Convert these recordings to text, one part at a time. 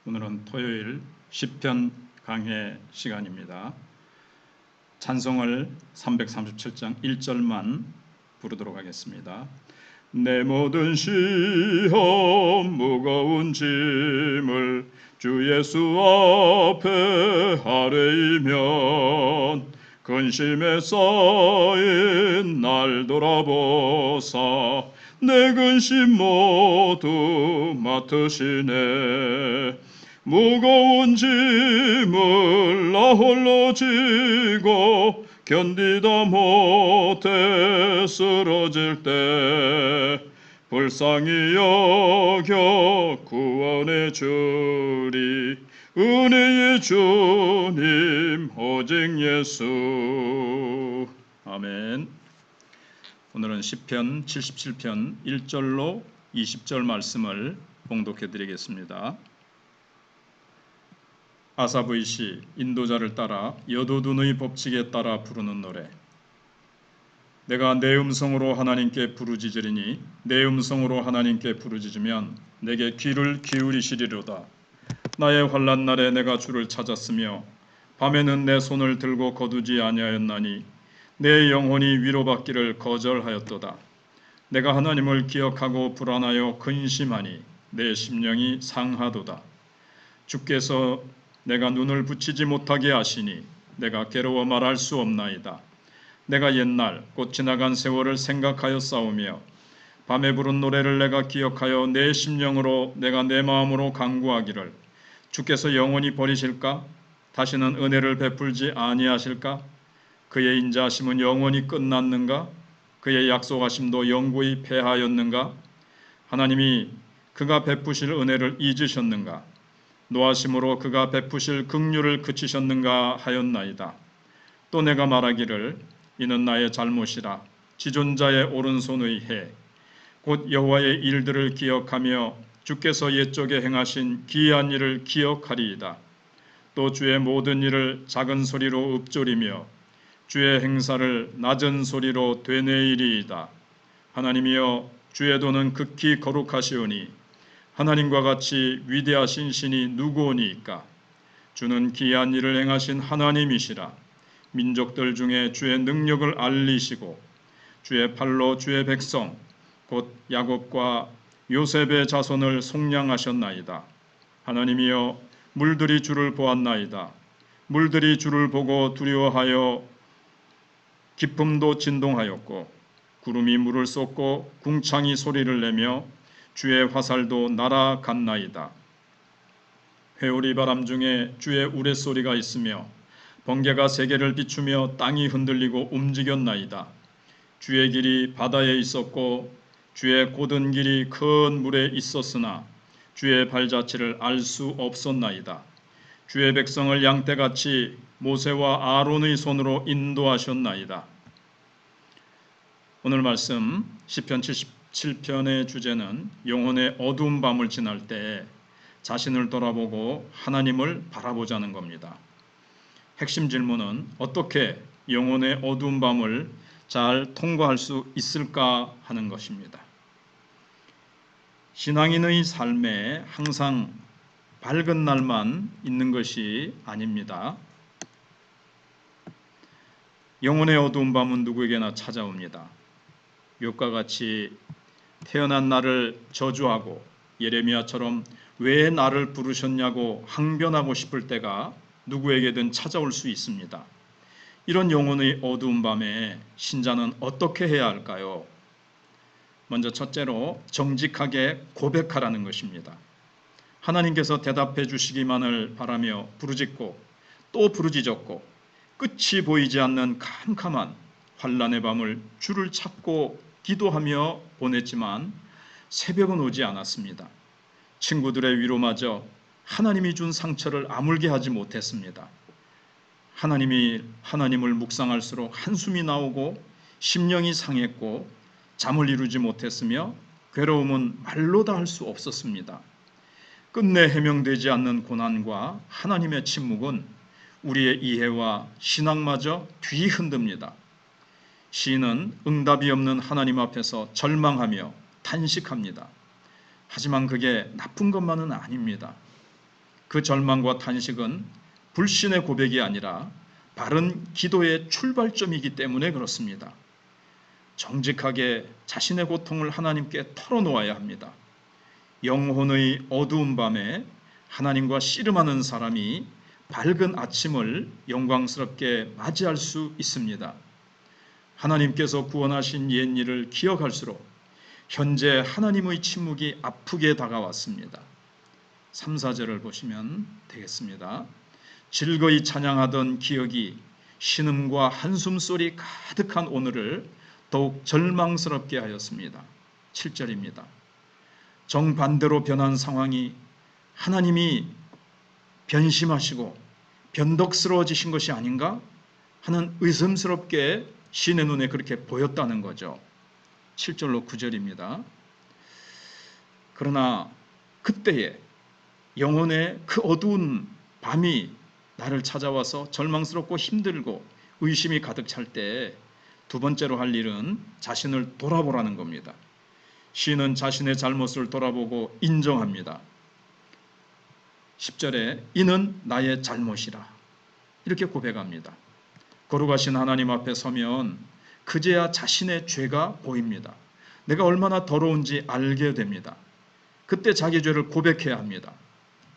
오늘은 토요일 시편 강해 시간입니다. 찬송을 337장 1절만 부르도록 하겠습니다. 내 모든 시험 무거운 짐을 주 예수 앞에 아뢰이면 근심에 쌓인 날 돌아보사 내 근심 모두 맡으시네. 무거운 짐을 나 홀로 지고 견디다 못해 쓰러질 때 불쌍히 여겨 구원해 주리. 은혜의 주님 오직 예수. 아멘. 오늘은 시편 77편 1절로 20절 말씀을 봉독해 드리겠습니다. 아사브의 시, 인도자를 따라 여도둔의 법칙에 따라 부르는 노래. 내가 내 음성으로 하나님께 부르짖으리니 내 음성으로 하나님께 부르짖으면 내게 귀를 기울이시리로다. 나의 환난 날에 내가 주를 찾았으며 밤에는 내 손을 들고 거두지 아니하였나니 내 영혼이 위로받기를 거절하였도다. 내가 하나님을 기억하고 불안하여 근심하니 내 심령이 상하도다. 주께서 내가 눈을 붙이지 못하게 하시니 내가 괴로워 말할 수 없나이다. 내가 옛날 곧 지나간 세월을 생각하여 싸우며 밤에 부른 노래를 내가 기억하여 내 심령으로 내가 내 마음으로 간구하기를 주께서 영원히 버리실까? 다시는 은혜를 베풀지 아니하실까? 그의 인자하심은 영원히 끝났는가? 그의 약속하심도 영구히 패하였는가? 하나님이 그가 베푸실 은혜를 잊으셨는가? 노하심으로 그가 베푸실 긍휼을 그치셨는가 하였나이다. 또 내가 말하기를 이는 나의 잘못이라. 지존자의 오른손의 해 곧 여호와의 일들을 기억하며 주께서 옛적에 행하신 기이한 일을 기억하리이다. 또 주의 모든 일을 작은 소리로 읊조리며 주의 행사를 낮은 소리로 되뇌이리이다. 하나님이여 주의 도는 극히 거룩하시오니 하나님과 같이 위대하신 신이 누구오니이까? 주는 기이한 일을 행하신 하나님이시라. 민족들 중에 주의 능력을 알리시고 주의 팔로 주의 백성 곧 야곱과 요셉의 자손을 속량하셨나이다. 하나님이여 물들이 주를 보았나이다. 물들이 주를 보고 두려워하여 깊음도 진동하였고 구름이 물을 쏟고 궁창이 소리를 내며 주의 화살도 날아갔나이다. 회오리 바람 중에 주의 우레소리가 있으며 번개가 세계를 비추며 땅이 흔들리고 움직였나이다. 주의 길이 바다에 있었고 주의 곧은 길이 큰 물에 있었으나 주의 발자취를 알 수 없었나이다. 주의 백성을 양떼같이 모세와 아론의 손으로 인도하셨나이다. 오늘 말씀 시편 77편의 주제는 영혼의 어두운 밤을 지날 때 자신을 돌아보고 하나님을 바라보자는 겁니다. 핵심 질문은 어떻게 영혼의 어두운 밤을 잘 통과할 수 있을까 하는 것입니다. 신앙인의 삶에 항상 밝은 날만 있는 것이 아닙니다. 영혼의 어두운 밤은 누구에게나 찾아옵니다. 욥과 같이 태어난 나를 저주하고 예레미야처럼 왜 나를 부르셨냐고 항변하고 싶을 때가 누구에게든 찾아올 수 있습니다. 이런 영혼의 어두운 밤에 신자는 어떻게 해야 할까요? 먼저 첫째로 정직하게 고백하라는 것입니다. 하나님께서 대답해 주시기만을 바라며 부르짖고 또 부르짖었고 끝이 보이지 않는 캄캄한 환난의 밤을 주를 찾고 기도하며 보냈지만 새벽은 오지 않았습니다. 친구들의 위로마저 하나님이 준 상처를 아물게 하지 못했습니다. 하나님을 묵상할수록 한숨이 나오고 심령이 상했고 잠을 이루지 못했으며 괴로움은 말로 다 할 수 없었습니다. 끝내 해명되지 않는 고난과 하나님의 침묵은 우리의 이해와 신앙마저 뒤흔듭니다. 시인은 응답이 없는 하나님 앞에서 절망하며 탄식합니다. 하지만 그게 나쁜 것만은 아닙니다. 그 절망과 탄식은 불신의 고백이 아니라 바른 기도의 출발점이기 때문에 그렇습니다. 정직하게 자신의 고통을 하나님께 털어놓아야 합니다. 영혼의 어두운 밤에 하나님과 씨름하는 사람이 밝은 아침을 영광스럽게 맞이할 수 있습니다. 하나님께서 구원하신 옛일을 기억할수록 현재 하나님의 침묵이 아프게 다가왔습니다. 3, 4절을 보시면 되겠습니다. 즐거이 찬양하던 기억이 신음과 한숨소리 가득한 오늘을 더욱 절망스럽게 하였습니다. 7절입니다. 정반대로 변한 상황이 하나님이 변심하시고 변덕스러워지신 것이 아닌가 하는 의심스럽게 시인의 눈에 그렇게 보였다는 거죠. 7절로 9절입니다. 그러나 그때에 영혼의 그 어두운 밤이 나를 찾아와서 절망스럽고 힘들고 의심이 가득 찰 때 두 번째로 할 일은 자신을 돌아보라는 겁니다. 시인은 자신의 잘못을 돌아보고 인정합니다. 10절에 이는 나의 잘못이라 이렇게 고백합니다. 거룩하신 하나님 앞에 서면 그제야 자신의 죄가 보입니다. 내가 얼마나 더러운지 알게 됩니다. 그때 자기 죄를 고백해야 합니다.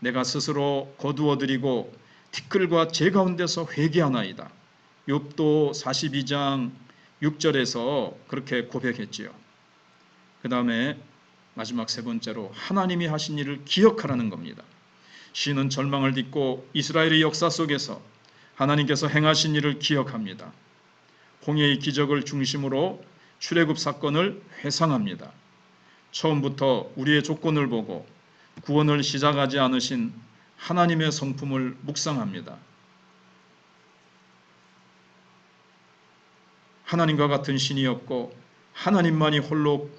내가 스스로 거두어드리고 티끌과 제 가운데서 회개하나이다. 욥도 42장 6절에서 그렇게 고백했지요. 그 다음에 마지막 세 번째로 하나님이 하신 일을 기억하라는 겁니다. 시인은 절망을 딛고 이스라엘의 역사 속에서 하나님께서 행하신 일을 기억합니다. 홍해의 기적을 중심으로 출애굽 사건을 회상합니다. 처음부터 우리의 조건을 보고 구원을 시작하지 않으신 하나님의 성품을 묵상합니다. 하나님과 같은 신이 없고 하나님만이 홀로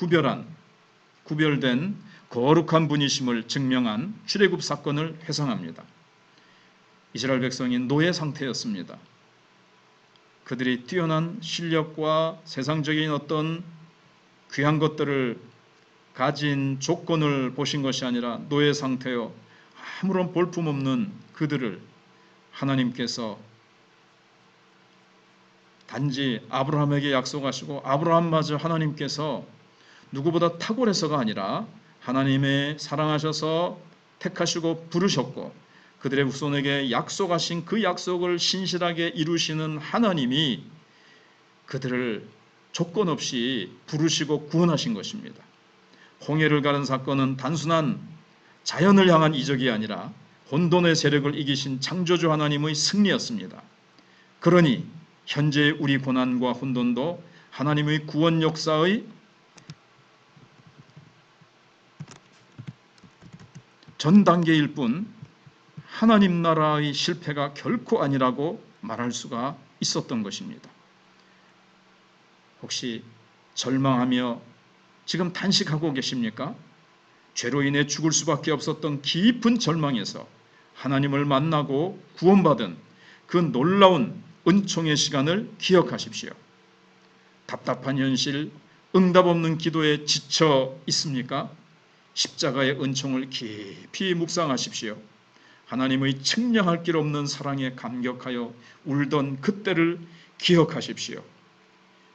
구별된 거룩한 분이심을 증명한 출애굽 사건을 회상합니다. 이스라엘 백성이 노예 상태였습니다. 그들이 뛰어난 실력과 세상적인 어떤 귀한 것들을 가진 조건을 보신 것이 아니라 노예 상태요 아무런 볼품없는 그들을 하나님께서 단지 아브라함에게 약속하시고 아브라함마저 하나님께서 누구보다 탁월해서가 아니라 하나님의 사랑하셔서 택하시고 부르셨고 그들의 후손에게 약속하신 그 약속을 신실하게 이루시는 하나님이 그들을 조건 없이 부르시고 구원하신 것입니다. 홍해를 가른 사건은 단순한 자연을 향한 이적이 아니라 혼돈의 세력을 이기신 창조주 하나님의 승리였습니다. 그러니 현재의 우리 고난과 혼돈도 하나님의 구원 역사의 전 단계일 뿐 하나님 나라의 실패가 결코 아니라고 말할 수가 있었던 것입니다. 혹시 절망하며 지금 탄식하고 계십니까? 죄로 인해 죽을 수밖에 없었던 깊은 절망에서 하나님을 만나고 구원받은 그 놀라운 은총의 시간을 기억하십시오. 답답한 현실, 응답 없는 기도에 지쳐 있습니까? 십자가의 은총을 깊이 묵상하십시오. 하나님의 측량할 길 없는 사랑에 감격하여 울던 그때를 기억하십시오.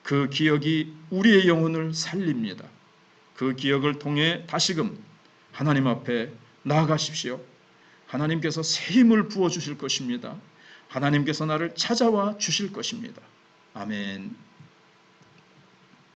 그 기억이 우리의 영혼을 살립니다. 그 기억을 통해 다시금 하나님 앞에 나아가십시오. 하나님께서 새 힘을 부어주실 것입니다. 하나님께서 나를 찾아와 주실 것입니다. 아멘.